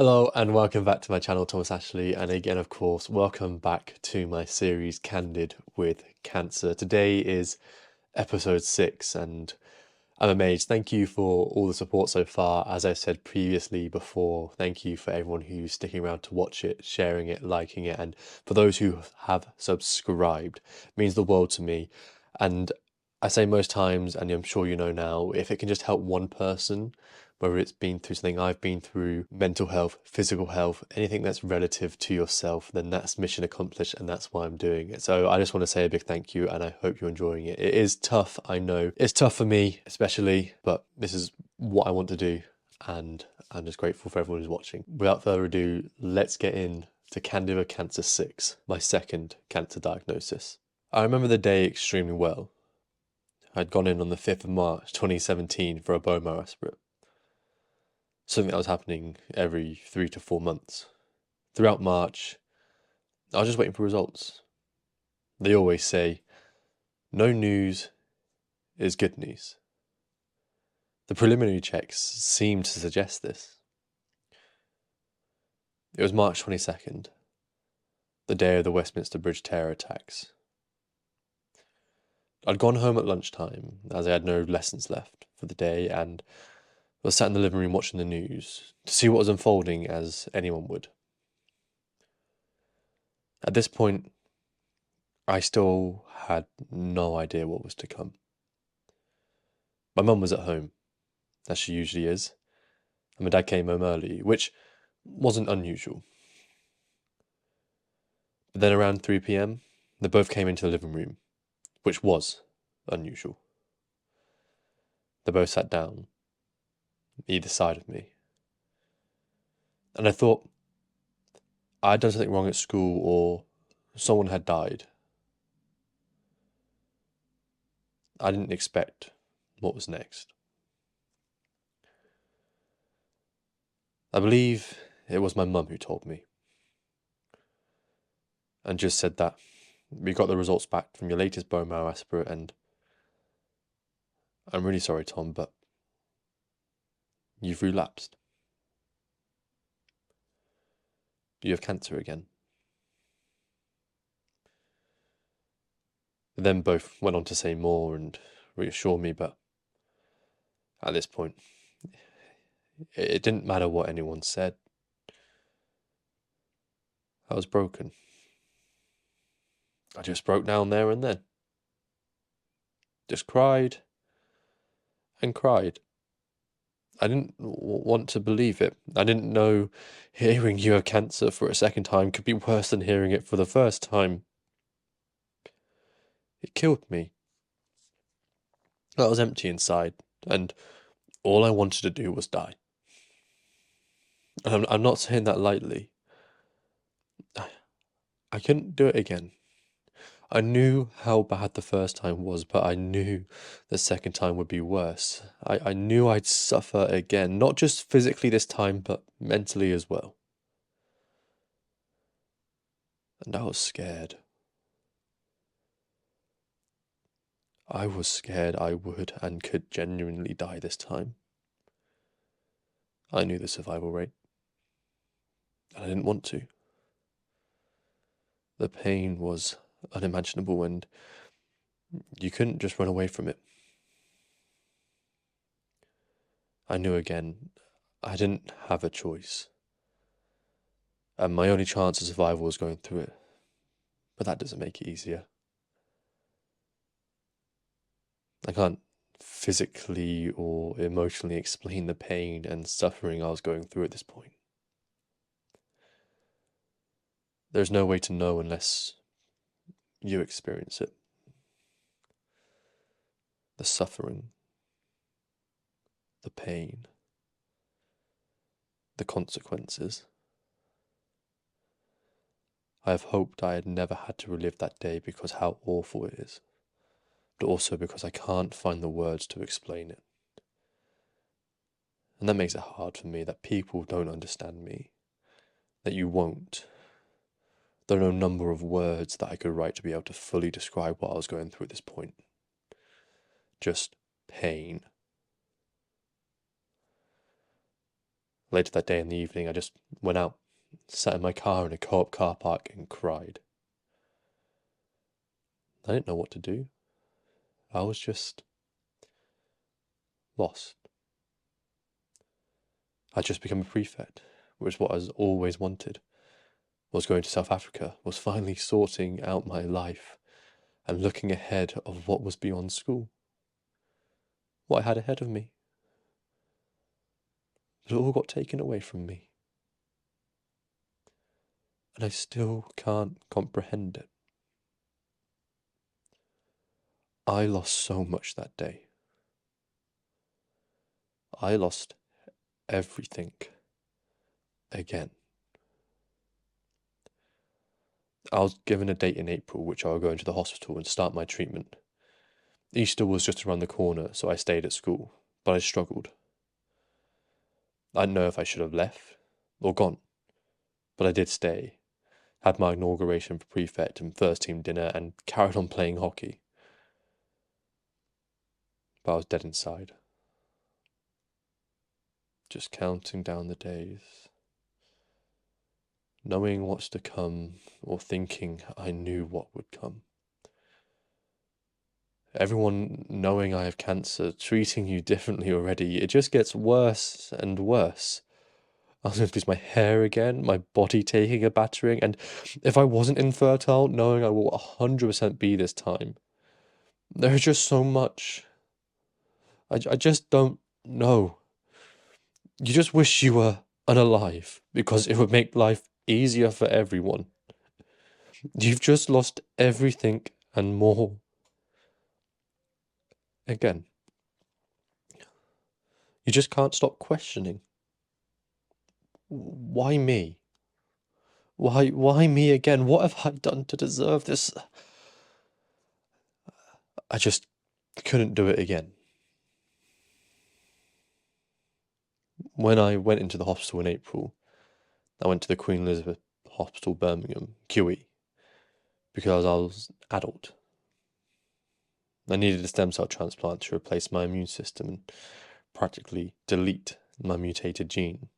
Hello and welcome back to my channel, Thomas Ashley, and again, of course, welcome back to my series Candid with Cancer. Today is episode 6 and I'm amazed. Thank you for all the support so far. As I said previously before, thank you for everyone who's sticking around to watch it, sharing it, liking it, and for those who have subscribed. It means the world to me. And I say most times, and I'm sure you know now, if it can just help one person, whether it's been through something I've been through, mental health, physical health, anything that's relative to yourself, then that's mission accomplished, and that's why I'm doing it. So I just want to say a big thank you, and I hope you're enjoying it. It is tough, I know. It's tough for me, especially, but this is what I want to do, and I'm just grateful for everyone who's watching. Without further ado, let's get in to Candid with Cancer 6, my second cancer diagnosis. I remember the day extremely well. I'd gone in on the 5th of March 2017 for a bone marrow aspirate. Something that was happening every 3 to 4 months. Throughout March, I was just waiting for results. They always say, no news is good news. The preliminary checks seemed to suggest this. It was March 22nd, the day of the Westminster Bridge terror attacks. I'd gone home at lunchtime, as I had no lessons left for the day, and was sat in the living room watching the news to see what was unfolding, as anyone would. At this point, I still had no idea what was to come. My mum was at home, as she usually is, and my dad came home early, which wasn't unusual. But then around 3 p.m, they both came into the living room, which was unusual. They both sat down, either side of me. And I thought I'd done something wrong at school or someone had died. I didn't expect what was next. I believe it was my mum who told me, and just said that we got the results back from your latest bone marrow aspirate, and I'm really sorry, Tom, but you've relapsed. You have cancer again. They then both went on to say more and reassure me, but at this point, it didn't matter what anyone said. I was broken. I just broke down there and then. Just cried and cried. I didn't want to believe it. I didn't know hearing you have cancer for a second time could be worse than hearing it for the first time. It killed me. I was empty inside, and all I wanted to do was die. And I'm not saying that lightly. I couldn't do it again. I knew how bad the first time was, but I knew the second time would be worse. I knew I'd suffer again, not just physically this time, but mentally as well. And I was scared. I was scared I would and could genuinely die this time. I knew the survival rate, and I didn't want to. The pain was unimaginable, and you couldn't just run away from it. I knew again, I didn't have a choice, and my only chance of survival was going through it. But that doesn't make it easier. I can't physically or emotionally explain the pain and suffering I was going through at this point. There's no way to know unless you experience it. The suffering, the pain, the consequences. I have hoped I had never had to relive that day because how awful it is, but also because I can't find the words to explain it. And that makes it hard for me that people don't understand me, that you won't. There are no number of words that I could write to be able to fully describe what I was going through at this point. Just pain. Later that day in the evening, I just went out, sat in my car in a co-op car park and cried. I didn't know what to do. I was just lost. I'd just become a prefect, which is what I always wanted. Was going to South Africa, was finally sorting out my life and looking ahead of what was beyond school. What I had ahead of me. But it all got taken away from me. And I still can't comprehend it. I lost so much that day. I lost everything again. I was given a date in April which I would go into the hospital and start my treatment. Easter was just around the corner, so I stayed at school, but I struggled. I didn't know if I should have left or gone, but I did stay, had my inauguration for prefect and first team dinner, and carried on playing hockey. But I was dead inside. Just counting down the days. Knowing what's to come, or thinking I knew what would come. Everyone knowing I have cancer, treating you differently already, it just gets worse and worse. I was going to lose my hair again, my body taking a battering, and if I wasn't infertile, knowing I will 100% be this time. There is just so much. I just don't know. You just wish you were unalive, because it would make life easier for everyone. You've just lost everything and more. Again. You just can't stop questioning. Why me? Why me again? What have I done to deserve this? I just couldn't do it again. When I went into the hospital in April, I went to the Queen Elizabeth Hospital, Birmingham, QE, because I was adult. I needed a stem cell transplant to replace my immune system and practically delete my mutated gene.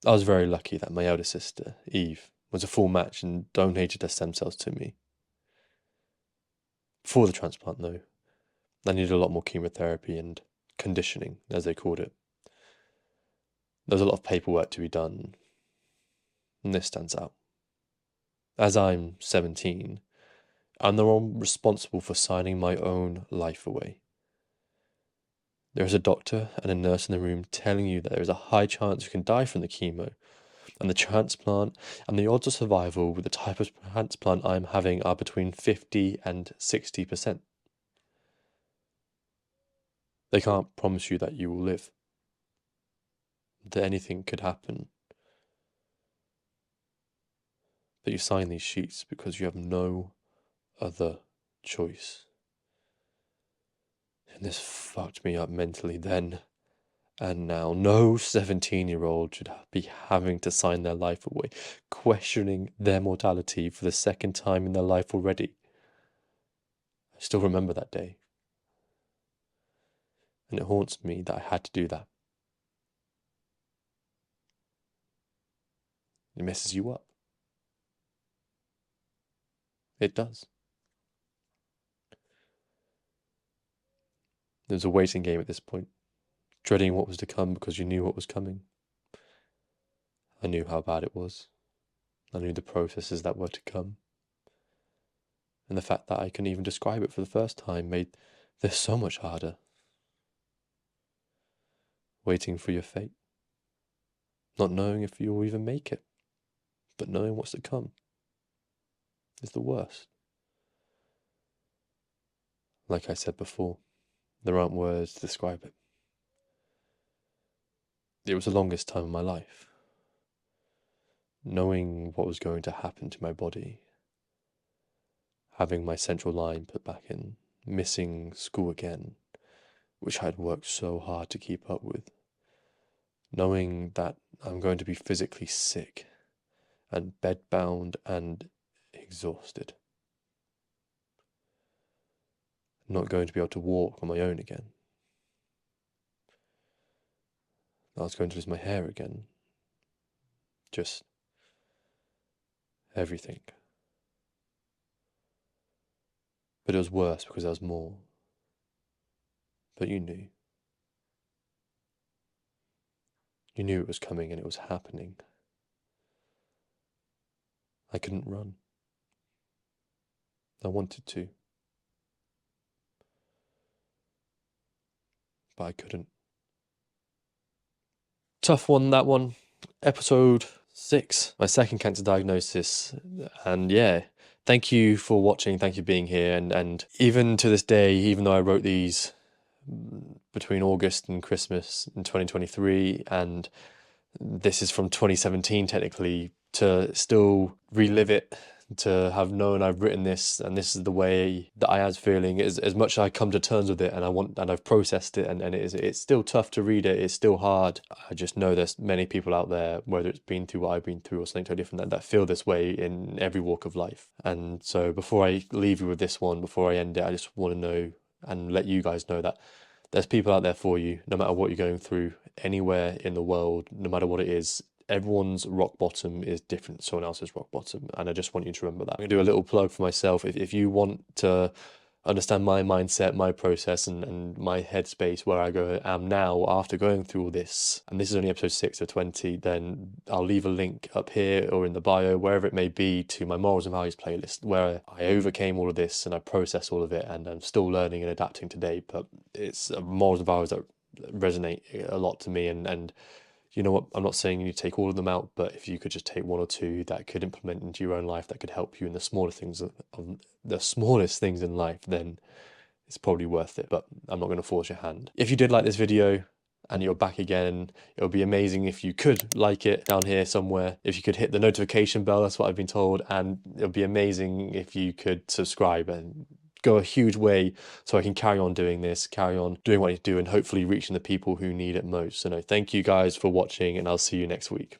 I was very lucky that my elder sister, Eve, was a full match and donated her stem cells to me. Before the transplant, though, I needed a lot more chemotherapy and conditioning, as they called it. There was a lot of paperwork to be done, and this stands out. As I'm 17, I'm the one responsible for signing my own life away. There is a doctor and a nurse in the room telling you that there is a high chance you can die from the chemo, and the transplant and the odds of survival with the type of transplant I'm having are between 50 and 60%. They can't promise you that you will live, that anything could happen. But you sign these sheets because you have no other choice. And this fucked me up mentally then and now. No 17-year-old should be having to sign their life away, questioning their mortality for the second time in their life already. I still remember that day. And it haunts me that I had to do that. It messes you up. It does. There was a waiting game at this point, dreading what was to come because you knew what was coming. I knew how bad it was. I knew the processes that were to come. And the fact that I couldn't even describe it for the first time made this so much harder. Waiting for your fate. Not knowing if you'll even make it, but knowing what's to come is the worst. Like I said before, there aren't words to describe it. It was the longest time of my life. Knowing what was going to happen to my body, having my central line put back in, missing school again, which I had worked so hard to keep up with, knowing that I'm going to be physically sick and bedbound and exhausted, not going to be able to walk on my own again. I was going to lose my hair again. Just everything. But it was worse because there was more. But you knew. You knew it was coming and it was happening. I couldn't run. I wanted to. But I couldn't. Tough one, that one. Episode 6, my second cancer diagnosis. And yeah, thank you for watching, thank you for being here. And even to this day, even though I wrote these between August and Christmas in 2023, and this is from 2017 technically, to still relive it, to have known I've written this and this is the way that I was feeling, as much as I come to terms with it and I've processed it, and it's still tough to read it, it's still hard. I just know there's many people out there, whether it's been through what I've been through or something totally different, that feel this way in every walk of life. And so before I leave you with this one, before I end it, I just want to know and let you guys know that there's people out there for you, no matter what you're going through, anywhere in the world, no matter what it is. Everyone's rock bottom is different to someone else's rock bottom, and I just want you to remember that. I'm going to do a little plug for myself. If you want to understand my mindset, my process, and my headspace, where am now after going through all this, and this is only episode 6 of 20, then I'll leave a link up here or in the bio, wherever it may be, to my Morals and Values playlist, where I overcame all of this and I processed all of it, and I'm still learning and adapting today. But it's morals and values that resonate a lot to me, and you know what, I'm not saying you need to take all of them out, but if you could just take one or two that could implement into your own life, that could help you in the smallest things in life, then it's probably worth it. But I'm not going to force your hand. If you did like this video and you're back again, it would be amazing if you could like it down here somewhere. If you could hit the notification bell, that's what I've been told, and it would be amazing if you could subscribe and go a huge way so I can carry on doing this, carry on doing what I do, and hopefully reaching the people who need it most. So no, thank you guys for watching, and I'll see you next week.